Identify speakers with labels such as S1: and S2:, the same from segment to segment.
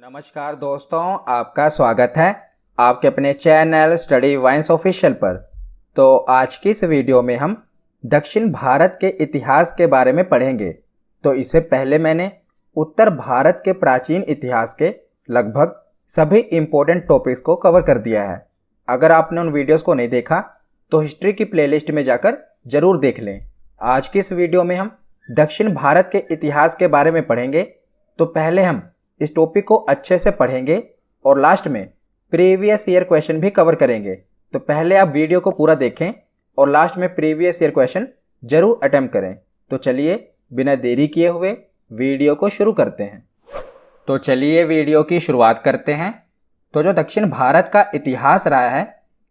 S1: नमस्कार दोस्तों, आपका स्वागत है आपके अपने चैनल स्टडी वाइन्स ऑफिशियल पर। तो आज की इस वीडियो में हम दक्षिण भारत के इतिहास के बारे में पढ़ेंगे। तो इससे पहले मैंने उत्तर भारत के प्राचीन इतिहास के लगभग सभी इम्पोर्टेंट टॉपिक्स को कवर कर दिया है। अगर आपने उन वीडियोस को नहीं देखा तो हिस्ट्री की प्लेलिस्ट में जाकर ज़रूर देख लें। आज की इस वीडियो में हम दक्षिण भारत के इतिहास के बारे में पढ़ेंगे। तो पहले हम इस टॉपिक को अच्छे से पढ़ेंगे और लास्ट में प्रीवियस ईयर क्वेश्चन भी कवर करेंगे। तो पहले आप वीडियो को पूरा देखें और लास्ट में प्रीवियस ईयर क्वेश्चन जरूर अटेम्प्ट करें। तो चलिए बिना देरी किए हुए वीडियो को शुरू करते हैं। तो चलिए वीडियो की शुरुआत करते हैं। तो जो दक्षिण भारत का इतिहास रहा है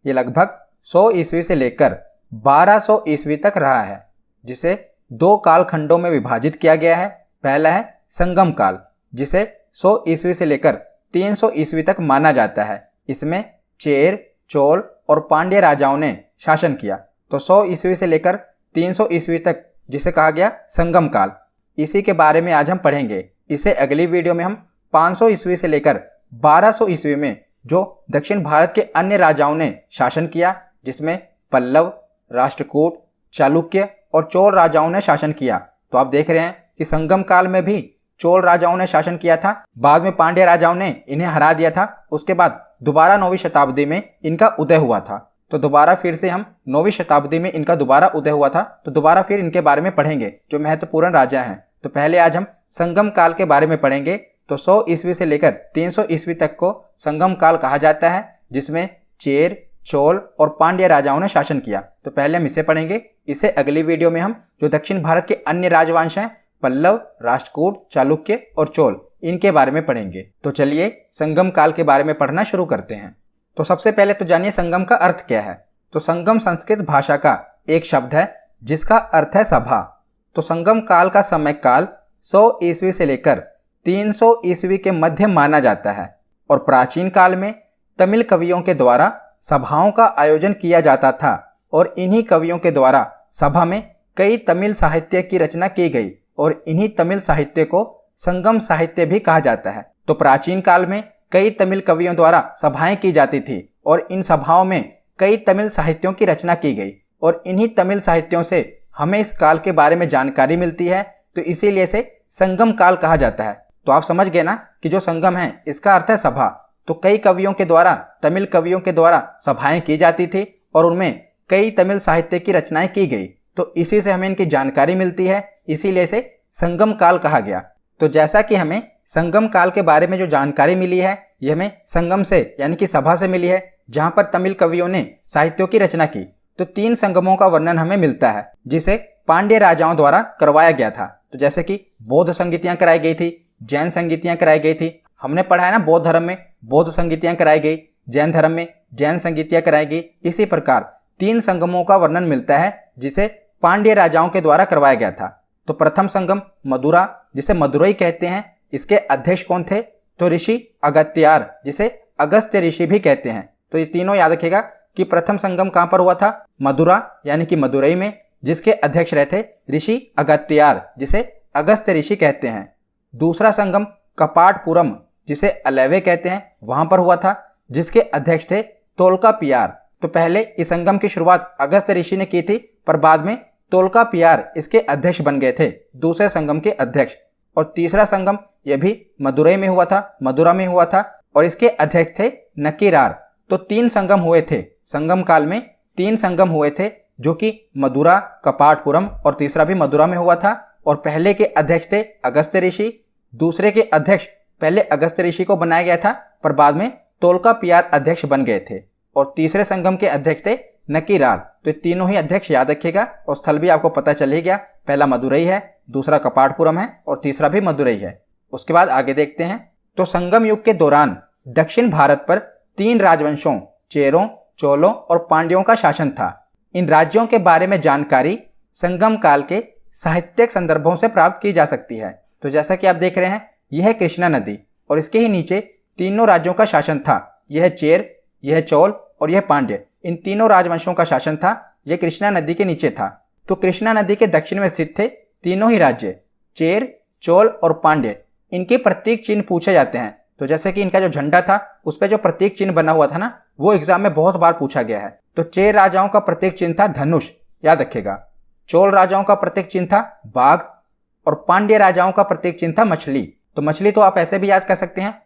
S1: ये लगभग 100 ईस्वी से लेकर 1200 ईस्वी तक रहा है, जिसे दो कालखंडों में विभाजित किया गया है। पहला है संगम काल, जिसे 100 ईस्वी से लेकर 300 ईस्वी तक माना जाता है। इसमें चेर, चोल और पांड्य राजाओं ने शासन किया। तो 100 ईस्वी से लेकर 300 ईस्वी तक जिसे कहा गया संगम काल, इसी के बारे में आज हम पढ़ेंगे। इसे अगली वीडियो में हम 500 ईस्वी से लेकर 1200 ईस्वी में जो दक्षिण भारत के अन्य राजाओं ने शासन किया, जिसमें पल्लव, राष्ट्रकूट, चालुक्य और चोल राजाओं ने शासन किया। तो आप देख रहे हैं कि संगम काल में भी चोल राजाओं ने शासन किया था, बाद में पांड्य राजाओं ने इन्हें हरा दिया था। उसके बाद दोबारा 9वीं शताब्दी में इनका उदय हुआ था। तो दोबारा फिर से हम 9वीं शताब्दी में इनका दोबारा उदय हुआ था, तो दोबारा फिर इनके बारे में पढ़ेंगे जो महत्वपूर्ण राजा हैं। तो पहले आज हम संगम काल के बारे में पढ़ेंगे। तो 100 ईस्वी से लेकर 300 ईस्वी तक को संगम काल कहा जाता है, जिसमें चेर, चोल और पांड्य राजाओं ने शासन किया। तो पहले हम इसे पढ़ेंगे। इसे अगली वीडियो में हम जो दक्षिण भारत के अन्य राजवंश हैं, पल्लव, राष्ट्रकूट, चालुक्य और चोल, इनके बारे में पढ़ेंगे। तो चलिए संगम काल के बारे में पढ़ना शुरू करते हैं। तो सबसे पहले तो जानिए संगम का अर्थ क्या है। तो संगम संस्कृत भाषा का एक शब्द है जिसका अर्थ है सभा। तो संगम काल का समय काल 100 ईस्वी से लेकर 300 ईस्वी के मध्य माना जाता है और प्राचीन काल में तमिल कवियों के द्वारा सभाओं का आयोजन किया जाता था और इन्हीं कवियों के द्वारा सभा में कई तमिल साहित्य की रचना की गई और इन्हीं तमिल साहित्य को संगम साहित्य भी कहा जाता है। तो प्राचीन काल में कई तमिल कवियों द्वारा सभाएं की जाती थी और इन सभाओं में कई तमिल साहित्यों की रचना की गई और इन्हीं तमिल साहित्यों से हमें इस काल के बारे में जानकारी मिलती है। तो इसीलिए इसे संगम काल कहा जाता है। तो आप समझ गए ना कि जो संगम है इसका अर्थ है सभा। तो कई कवियों के द्वारा, तमिल कवियों के द्वारा सभाएं की जाती थी और उनमें कई तमिल साहित्य की रचनाएं की गई। तो इसी से हमें इनकी जानकारी मिलती है, इसीलिए इसे संगम काल कहा गया। तो जैसा कि हमें संगम काल के बारे में जो जानकारी मिली है ये हमें संगम से यानी कि सभा से मिली है, जहां पर तमिल कवियों ने साहित्यों की रचना की। तो 3 संगमों का वर्णन हमें मिलता है जिसे पांड्य राजाओं द्वारा करवाया गया था। तो जैसे कि बौद्ध संगीतियां कराई गई थी, जैन संगीतियां कराई गई थी। हमने पढ़ा है ना, बौद्ध धर्म में बौद्ध संगीतियां कराई गई, जैन धर्म में जैन संगीतियां कराई गई। इसी प्रकार 3 संगमों का वर्णन मिलता है जिसे पांड्य राजाओं के द्वारा करवाया गया था। तो प्रथम संगम मदुरा, जिसे मदुरई कहते हैं, इसके अध्यक्ष कौन थे? तो ऋषि अगस्त्यार, जिसे अगस्त्य ऋषि भी कहते हैं। तो ये तीनों याद रखेगा कि प्रथम संगम कहां पर हुआ था? मदुरा यानी कि मदुरई में, जिसके अध्यक्ष रहे थे ऋषि अगस्त्यार, जिसे अगस्त्य ऋषि कहते हैं। दूसरा संगम कपाटपुरम, जिसे अलेवे कहते हैं, वहां पर हुआ था, जिसके अध्यक्ष थे तोल्कापियार। तो पहले इस संगम की शुरुआत अगस्त्य ऋषि ने की थी, पर बाद में तोल्कापियार इसके अध्यक्ष बन गए थे, दूसरे संगम के अध्यक्ष। और तीसरा संगम यह भी मदुरई में हुआ था, मदुरा में हुआ था, और इसके अध्यक्ष थे नकीरार। तो 3 संगम हुए थे संगम काल में, 3 संगम हुए थे, जो कि मदुरा, कपाटपुरम और तीसरा भी मदुरा में हुआ था। और पहले के अध्यक्ष थे अगस्त्य ऋषि, दूसरे के अध्यक्ष पहले अगस्त्य ऋषि को बनाया गया था, पर बाद में तोल्कापियार अध्यक्ष बन गए थे, और तीसरे संगम के अध्यक्ष थे नकीरार। तो तीनों ही अध्यक्ष याद रखिएगा और स्थल भी आपको पता चल ही गया। पहला मदुरई है, दूसरा कपाटपुरम है और तीसरा भी मदुरई है। उसके बाद आगे देखते हैं। तो संगम युग के दौरान दक्षिण भारत पर 3 राजवंशों चेरों, चोलों और पांड्यों का शासन था। इन राज्यों के बारे में जानकारी संगम काल के साहित्यिक संदर्भों से प्राप्त की जा सकती है। तो जैसा कि आप देख रहे हैं, यह है कृष्णा नदी और इसके ही नीचे तीनों राज्यों का शासन था। यह चेर, यह चोल और यह पांड्य, इन तीनों राजवंशों का शासन था। यह कृष्णा नदी के नीचे था। तो कृष्णा नदी के दक्षिण में स्थित थे तीनों ही राज्य, चेर, चोल और पांड्य। इनके प्रतीक चिन्ह पूछे जाते हैं। तो जैसे कि इनका जो झंडा था उस पर जो प्रतीक चिन्ह बना हुआ था ना, वो एग्जाम में बहुत बार पूछा गया है। तो चेर राजाओं का प्रतीक चिन्ह था धनुष, याद रखिएगा। चोल राजाओं का प्रतीक चिन्ह था बाघ और पांड्य राजाओं का प्रतीक चिन्ह था मछली। तो मछली तो आप ऐसे भी याद कर सकते हैं,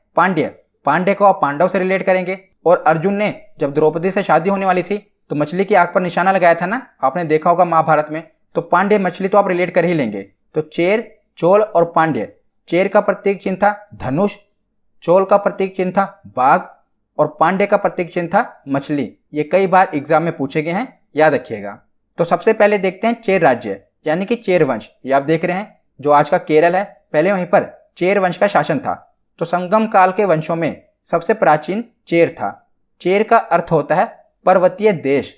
S1: पांड्य को आप पांडव से रिलेट करेंगे। और अर्जुन ने जब द्रौपदी से शादी होने वाली थी तो मछली की आंख पर निशाना लगाया था ना, आपने देखा होगा महाभारत में। तो पांड्य मछली तो आप रिलेट कर ही लेंगे। तो चेर, चोल और पांड्य, चेर का प्रतीक चिन्ह था धनुष, चोल का प्रतीक चिन्ह था बाघ और पांड्य का प्रतीक चिन्ह था मछली। ये कई बार एग्जाम में पूछे गए हैं, याद रखिएगा। तो सबसे पहले देखते हैं चेर राज्य यानी कि चेर वंश। ये आप देख रहे हैं जो आज का केरल है, पहले वहीं पर चेर वंश का शासन था। तो संगम काल के वंशों में सबसे प्राचीन चेर था। चेर का अर्थ होता है पर्वतीय देश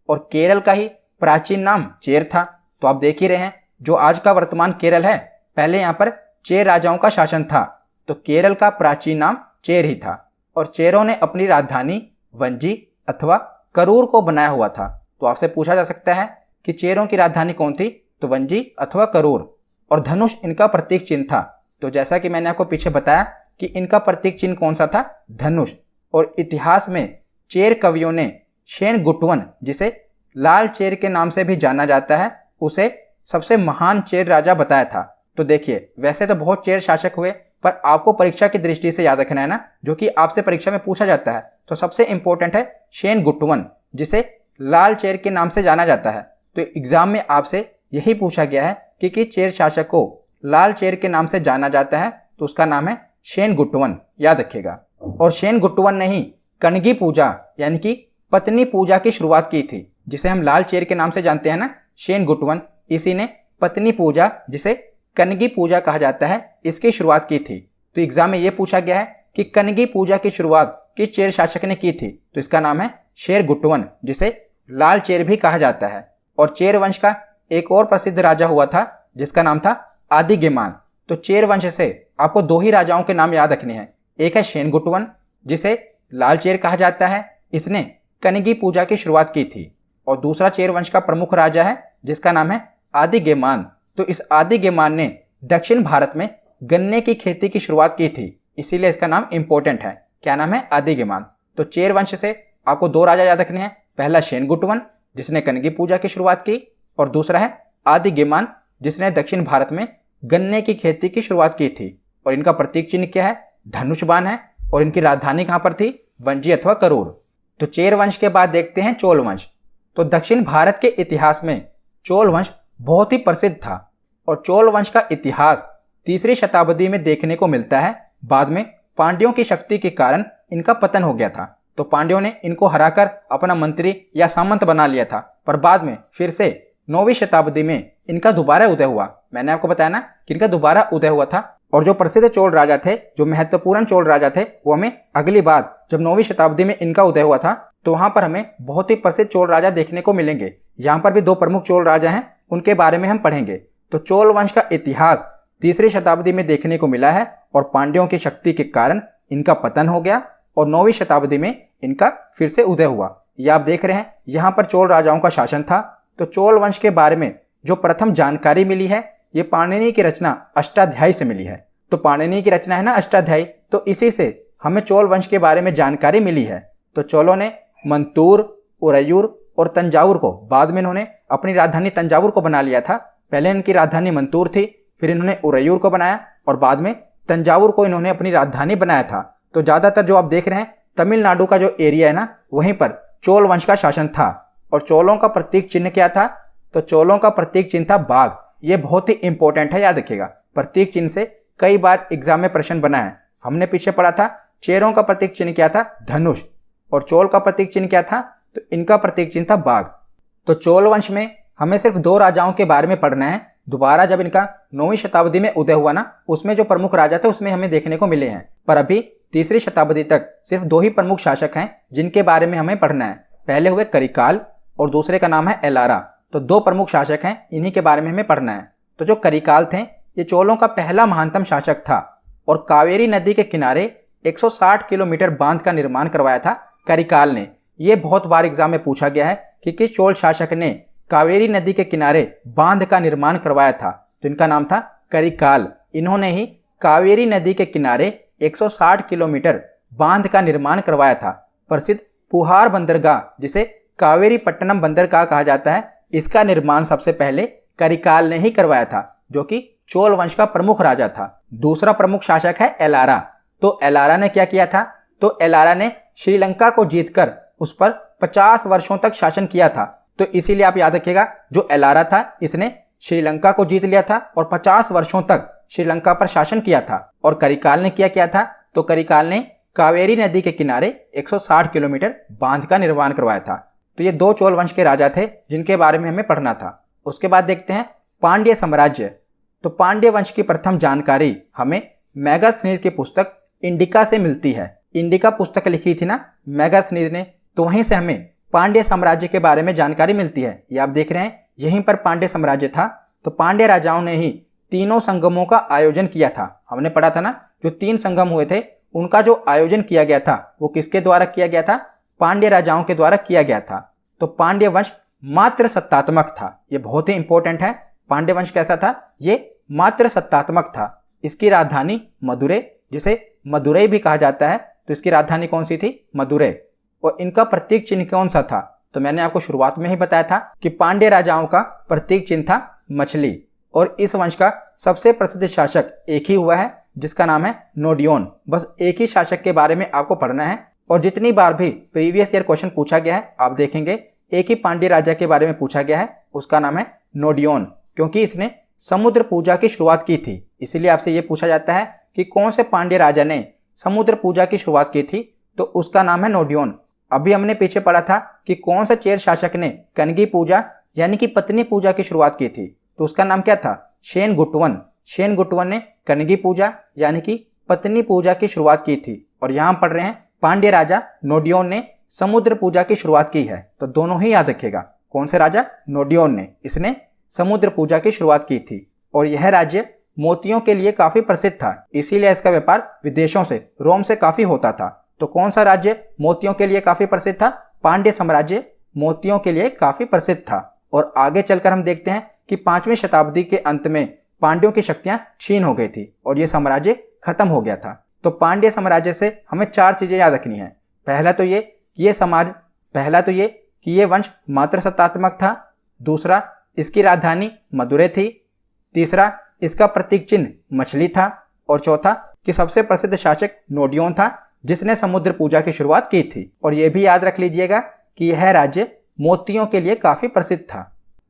S1: और केरल का ही प्राचीन नाम चेर था। तो आप देख ही रहे हैं जो आज का वर्तमान केरल है, पहले यहाँ पर चेर राजाओं का शासन था। तो केरल का प्राचीन नाम चेर ही था और चेरों ने अपनी राजधानी वंजी अथवा करूर को बनाया हुआ था। तो आपसे पूछा जा सकता है कि चेरों की राजधानी कौन थी, तो वंजी अथवा करूर। और धनुष इनका प्रतीक चिन्ह था। तो जैसा कि मैंने आपको पीछे बताया कि इनका प्रतीक चिन्ह कौन सा था, धनुष। और इतिहास में चेर कवियों ने शेनगुट्टवन, जिसे लाल चेर के नाम से भी जाना जाता है, उसे सबसे महान चेर राजा बताया था। तो देखिए वैसे तो बहुत चेर शासक हुए, पर आपको परीक्षा की दृष्टि से याद रखना है ना, जो कि आपसे परीक्षा में पूछा जाता है। तो सबसे इंपॉर्टेंट है शेनगुट्टवन, जिसे लाल चेर के नाम से जाना जाता है। तो एग्जाम में आपसे यही पूछा गया है कि किस चेर शासक को लाल चेर के नाम से जाना जाता है, तो उसका नाम है शेनगुट्टवन, याद रखिएगा। और शेनगुट्टवन ने ही कनगी पूजा यानी कि पत्नी पूजा की शुरुआत की थी, जिसे हम लाल चेर के नाम से जानते हैं ना, शेनगुट्टवन, इसी ने पत्नी पूजा, जिसे कनगी पूजा कहा जाता है, इसकी शुरुआत की थी। तो एग्जाम में यह पूछा गया है कि कनगी पूजा की शुरुआत किस चेर शासक ने की थी, तो इसका नाम है शेरगुट्टवन, जिसे लाल चेर भी कहा जाता है। और चेर वंश का एक और प्रसिद्ध राजा हुआ था जिसका नाम था आदिगेमान। तो चेर वंश से आपको दो ही राजाओं के नाम याद रखने हैं, एक है शेनगुट्टवन जिसे लाल चेर कहा जाता है, इसने कनगी पूजा की शुरुआत की थी। और दूसरा चेर वंश का प्रमुख राजा है जिसका नाम है आदिगेमान। तो इस आदिगेमान ने दक्षिण भारत में गन्ने की खेती की शुरुआत की थी, इसीलिए इसका नाम इंपॉर्टेंट है। क्या नाम है? आदिगेमान। तो चेर वंश से आपको दो राजा याद रखने हैं, पहला शेनगुट्टवन जिसने कनगी पूजा की शुरुआत की, और दूसरा है आदिगेमान जिसने दक्षिण भारत में गन्ने की खेती की शुरुआत की थी। और इनका प्रतीक चिन्ह क्या है? धनुष बाण है। और इनकी राजधानी कहां पर थी? वंजी अथवा करूर। तो चेर वंश के बाद देखते हैं चोल वंश। तो दक्षिण भारत के इतिहास में चोल वंश बहुत ही प्रसिद्ध था और चोल वंश का इतिहास 3री शताब्दी में देखने को मिलता है। बाद में पांड्यों की शक्ति के कारण इनका पतन हो गया था। तो पांड्यों ने इनको हराकर अपना मंत्री या सामंत बना लिया था, पर बाद में फिर से 9वीं शताब्दी में इनका दोबारा उदय हुआ। मैंने आपको बताया ना कि इनका दोबारा उदय हुआ था। और जो प्रसिद्ध चोल राजा थे, जो महत्वपूर्ण चोल राजा थे, वो हमें अगली बार जब 9वीं शताब्दी में इनका उदय हुआ था तो वहां पर हमें बहुत ही प्रसिद्ध चोल राजा देखने को मिलेंगे। यहाँ पर भी दो प्रमुख चोल राजा हैं, उनके बारे में हम पढ़ेंगे। तो चोल वंश का इतिहास 3री शताब्दी में देखने को मिला है और पांड्यों की शक्ति के कारण इनका पतन हो गया और 9वीं शताब्दी में इनका फिर से उदय हुआ। ये आप देख रहे हैं यहाँ पर चोल राजाओं का शासन था। तो चोल वंश के बारे में जो प्रथम जानकारी मिली है ये पाणिनि की रचना अष्टाध्यायी से मिली है। तो पाणिनि की रचना है ना अष्टाध्यायी, तो इसी से हमें चोल वंश के बारे में जानकारी मिली है। तो चोलों ने मंतूर, उरैयूर और तंजावुर को, बाद में इन्होंने अपनी राजधानी तंजावुर को बना लिया था। पहले इनकी राजधानी मंतूर थी, फिर इन्होंने उरैयूर को बनाया और बाद में तंजावुर को इन्होंने अपनी राजधानी बनाया था। तो ज्यादातर जो आप देख रहे हैं तमिलनाडु का जो एरिया है ना, वहीं पर चोल वंश का शासन था। और चोलों का प्रतीक चिन्ह क्या था? तो चोलों का प्रतीक चिन्ह था बाघ। ये बहुत ही इंपॉर्टेंट है, याद रखिएगा। प्रतीक चिन्ह से कई बार एग्जाम में प्रश्न बना है। हमने पीछे पढ़ा था चेरों का प्रतीक चिन्ह क्या था? धनुष। और चोल का प्रतीक चिन्ह क्या था? तो इनका प्रतीक चिन्ह था बाघ। तो चोल वंश में हमें सिर्फ दो राजाओं के बारे में पढ़ना है। दोबारा जब इनका 9वीं शताब्दी में उदय हुआ ना, उसमें जो प्रमुख राजा थे उसमें हमें देखने को मिले हैं। पर अभी 3री शताब्दी तक सिर्फ दो ही प्रमुख शासक हैं जिनके बारे में हमें पढ़ना है। पहले हुए करिकाल और दूसरे का नाम है एलारा। तो दो प्रमुख शासक हैं, इन्हीं के बारे में हमें पढ़ना है। तो जो करिकाल थे ये चोलों का पहला महानतम शासक था और कावेरी नदी के किनारे 160 किलोमीटर बांध का निर्माण करवाया था करिकाल ने। यह बहुत बार एग्जाम में पूछा गया है कि किस चोल शासक ने कावेरी नदी के किनारे बांध का निर्माण करवाया था। तो इनका नाम था करिकाल। इन्होंने ही कावेरी नदी के किनारे 160 किलोमीटर बांध का निर्माण करवाया था। प्रसिद्ध पुहार बंदरगाह, जिसे कावेरी पट्टनम बंदरगाह कहा जाता है, इसका निर्माण सबसे पहले करिकाल ने ही करवाया था, जो कि चोल वंश का प्रमुख राजा था। दूसरा प्रमुख शासक है एलारा। तो एलारा ने क्या किया था? तो एलारा ने श्रीलंका को जीतकर उस पर 50 वर्षों तक शासन किया था। तो इसीलिए आप याद रखिएगा, जो एलारा था इसने श्रीलंका को जीत लिया था और 50 वर्षों तक श्रीलंका पर शासन किया था। और करिकाल ने किया था? तो करिकाल ने कावेरी नदी के किनारे 160 किलोमीटर बांध का निर्माण करवाया था। तो ये 2 चोल वंश के राजा थे जिनके बारे में हमें पढ़ना था। उसके बाद देखते हैं पांड्य साम्राज्य। तो पांड्य वंश की प्रथम जानकारी हमें मेगास्थनीज की पुस्तक इंडिका से मिलती है। इंडिका पुस्तक लिखी थी ना मेगास्थनीज ने, तो वहीं से हमें पांड्य साम्राज्य के बारे में जानकारी मिलती है। ये आप देख रहे हैं, यहीं पर पांड्य साम्राज्य था। तो पांड्य राजाओं ने ही तीनों संगमों का आयोजन किया था। हमने पढ़ा था ना, जो 3 संगम हुए थे उनका जो आयोजन किया गया था वो किसके द्वारा किया गया था? पांड्य राजाओं के द्वारा किया गया था। तो पांड्य वंश मात्र सत्तात्मक था। ये बहुत ही इंपॉर्टेंट है। पांड्य वंश कैसा था? ये मात्र सत्तात्मक था। इसकी राजधानी मदुरै, जिसे मदुरै भी कहा जाता है, तो इसकी राजधानी कौन सी थी? मदुरै। और इनका प्रतीक चिन्ह कौन सा था? तो मैंने आपको शुरुआत में ही बताया था कि पांड्य राजाओं का प्रतीक चिन्ह था मछली। और इस वंश का सबसे प्रसिद्ध शासक एक ही हुआ है, जिसका नाम है नोडियोन। बस एक ही शासक के बारे में आपको पढ़ना है। और जितनी बार भी प्रीवियस ईयर क्वेश्चन पूछा गया है, आप देखेंगे एक ही पांड्य राजा के बारे में पूछा गया है, उसका नाम है नोडियोन, क्योंकि इसने समुद्र पूजा की शुरुआत की थी। इसीलिए आपसे ये पूछा जाता है कि कौन से पांड्य राजा ने समुद्र पूजा की शुरुआत की थी, तो उसका नाम है नोडियोन। अभी हमने पीछे पढ़ा था कि कौन सा चेर शासक ने कनगी पूजा यानी कि पत्नी पूजा की शुरुआत की थी, तो उसका नाम क्या था? शेनगुट्टवन। शेनगुट्टवन ने कनगी पूजा यानी कि पत्नी पूजा की शुरुआत की थी। और यहाँ पढ़ रहे हैं पांड्य राजा नोडियोन ने समुद्र पूजा की शुरुआत की है। तो दोनों ही याद रखिएगा, कौन से राजा? नोडियोन ने, इसने समुद्र पूजा की शुरुआत की थी। और यह राज्य मोतियों के लिए काफी प्रसिद्ध था, इसीलिए इसका व्यापार विदेशों से, रोम से काफी होता था। तो कौन सा राज्य मोतियों के लिए काफी प्रसिद्ध था? पांड्य साम्राज्य मोतियों के लिए काफी प्रसिद्ध था। और आगे चलकर हम देखते हैं कि 5वीं शताब्दी के अंत में पांड्यों की शक्तियां क्षीण हो गई थी और यह साम्राज्य खत्म हो गया था। तो पांड्य साम्राज्य से हमें 4 चीजें याद रखनी है। पहला तो ये कि ये वंश मात्र सत्तात्मक था। दूसरा, इसकी राजधानी मदुरै थी। तीसरा, इसका प्रतीक चिन्ह मछली था। और चौथा, कि सबसे प्रसिद्ध शासक नोडियोन था, जिसने समुद्र पूजा की शुरुआत की थी। और यह भी याद रख लीजिएगा कि यह राज्य मोतियों के लिए काफी प्रसिद्ध था।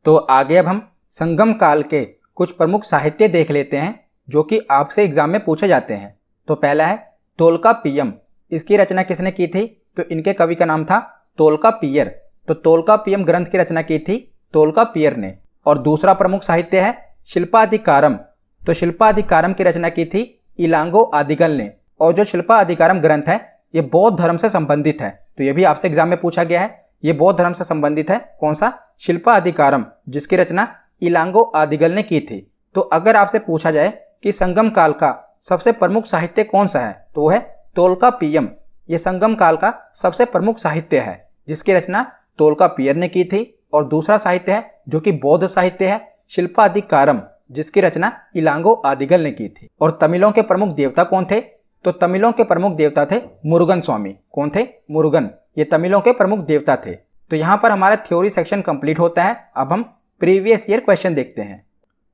S1: तो आगे अब हम संगम काल के कुछ प्रमुख साहित्य देख लेते हैं, जो कि आपसे एग्जाम में पूछे जाते हैं। तो पहला है तोल्काप्पियम। इसकी रचना किसने की थी? तो इनके कवि का नाम था तोल्काप्पियर। तो तोल्काप्पियम ग्रंथ की रचना की थी तोल्काप्पियर ने। और दूसरा प्रमुख साहित्य है शिल्पाधिकारम। तो शिल्पाधिकारम की रचना की थी इलांगो आदिगल ने। और जो शिल्पाधिकारम ग्रंथ है ये बौद्ध धर्म से संबंधित है। तो ये भी आपसे एग्जाम में पूछा गया है, ये बौद्ध धर्म से संबंधित है। कौन सा? शिल्पाधिकारम, जिसकी रचना इलांगो आदिगल ने की थी। तो अगर आपसे पूछा जाए कि संगम काल का सबसे प्रमुख साहित्य कौन सा है, तो वह है तोल्काप्पियम। ये संगम काल का सबसे प्रमुख साहित्य है, जिसकी रचना तोल्काप्पियर ने की थी। और दूसरा साहित्य है जो कि बौद्ध साहित्य है, शिल्पाधिकारम, जिसकी रचना इलांगो आदिगल ने की थी। और तमिलों के प्रमुख देवता कौन थे? तो तमिलों के प्रमुख देवता थे मुरुगन स्वामी। कौन थे? मुरुगन। ये तमिलों के प्रमुख देवता थे। तो यहाँ पर हमारा थ्योरी सेक्शन कंप्लीट होता है। अब हम प्रीवियस ईयर क्वेश्चन देखते हैं।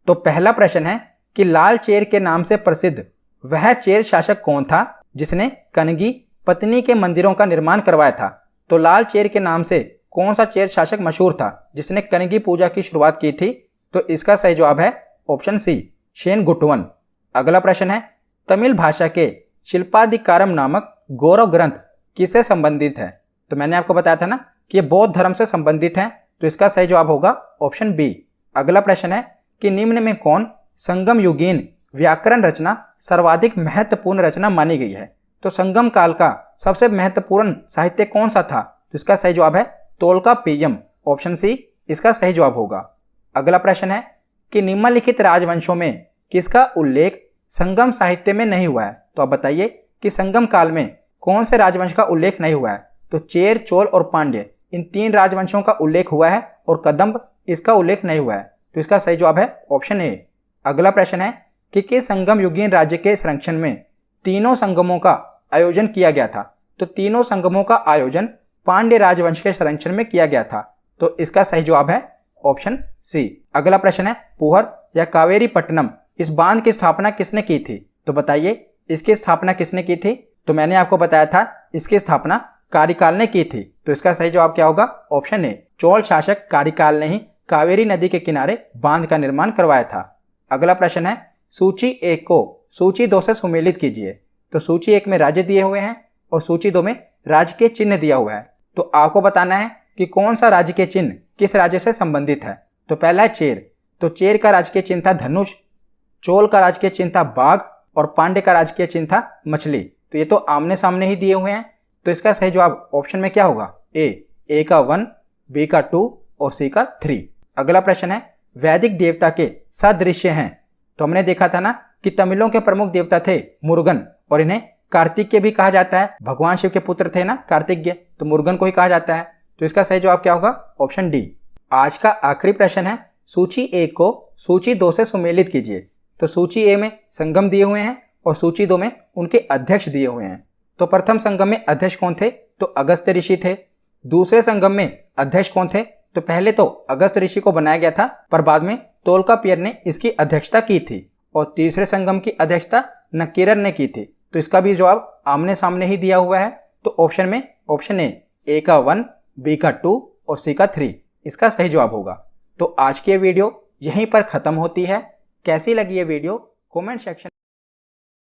S1: तो पहला प्रश्न है कि लाल चेर के नाम से प्रसिद्ध वह चेर शासक कौन था जिसने कनगी पत्नी के मंदिरों का निर्माण करवाया था? तो लाल चेर के नाम से कौन सा चेर शासक मशहूर था जिसने कनगी पूजा की शुरुआत की थी? तो इसका सही जवाब है ऑप्शन सी, शेनगुट्टवन। अगला प्रश्न है तमिल भाषा के शिल्पाधिकारम नामक गौरव ग्रंथ किससे संबंधित है? तो मैंने आपको बताया था ना कि ये बौद्ध धर्म से संबंधित है, तो इसका सही जवाब होगा ऑप्शन बी। अगला प्रश्न है कि निम्न में कौन संगम युगीन व्याकरण रचना सर्वाधिक महत्वपूर्ण रचना मानी गई है? तो संगम काल का सबसे महत्वपूर्ण साहित्य कौन सा था? तो इसका सही जवाब है तोल्काप्पियम, ऑप्शन सी इसका सही जवाब होगा। अगला प्रश्न है कि निम्नलिखित राजवंशों में किसका उल्लेख संगम साहित्य में नहीं हुआ है? तो आप बताइए कि संगम काल में कौन से राजवंश का उल्लेख नहीं हुआ है? तो चेर, चोल और पांड्य, इन 3 राजवंशों का उल्लेख हुआ है और कदंब, इसका उल्लेख नहीं हुआ है। तो इसका सही जवाब है ऑप्शन ए। अगला प्रश्न है कि किस संगम युगीन राज्य के संरक्षण में तीनों संगमों का आयोजन किया गया था? तो तीनों संगमों का आयोजन पांड्य राजवंश के संरक्षण में किया गया था। तो इसका सही जवाब है ऑप्शन सी। अगला प्रश्न है, पुहर या कावेरी पट्टनम, इस बांध की स्थापना किसने की थी? तो बताइए इसकी स्थापना किसने की थी? तो मैंने आपको बताया था इसकी स्थापना कारिकाल ने की थी। तो इसका सही जवाब क्या होगा? ऑप्शन ए, चोल शासक कारिकाल ने ही कावेरी नदी के किनारे बांध का निर्माण करवाया था। अगला प्रश्न है, सूची 1 को सूची 2 से सुमेलित कीजिए। तो सूची 1 में राज्य दिए हुए हैं और सूची 2 में राज्य के चिन्ह दिया हुआ है। तो आपको बताना है कि कौन सा राज्य के चिन्ह किस राज्य से संबंधित है। तो पहला है चेर। तो चेर का राजकीय चिन्ह था धनुष, चोल का राजकीय चिन्ह था बाघ और पांड्य का राजकीय चिन्ह था मछली। तो ये तो आमने सामने ही दिए हुए हैं। तो इसका सही जवाब ऑप्शन में क्या होगा? ए का 1, बी का 2 और सी का 3। अगला प्रश्न है, वैदिक देवता के सदृश्य हैं। तो हमने देखा था ना कि तमिलों के प्रमुख देवता थे मुरुगन, और इन्हें कार्तिकेय भी कहा जाता है। भगवान शिव के पुत्र थे ना कार्तिकेय, तो मुरुगन को ही कहा जाता है। तो इसका सही जवाब क्या होगा? Option D. आज का आखिरी प्रश्न है, सूची 1 को सूची 2 से सुमेलित कीजिए। तो सूची ए में संगम दिए हुए हैं और सूची 2 में उनके अध्यक्ष दिए हुए हैं। तो प्रथम संगम में अध्यक्ष कौन थे? तो अगस्त्य ऋषि थे। दूसरे संगम में अध्यक्ष कौन थे? तो पहले तो अगस्त्य ऋषि को बनाया गया था, पर बाद में तोल्कापियर ने इसकी अध्यक्षता की थी। और तीसरे संगम की अध्यक्षता नकीरन ने की थी। तो इसका भी जवाब आमने सामने ही दिया हुआ है। तो ऑप्शन में ऑप्शन ए का 1, बी का 2 और सी का 3 इसका सही जवाब होगा। तो आज की ये वीडियो यहीं पर खत्म होती है। कैसी लगी ये वीडियो कमेंट सेक्शन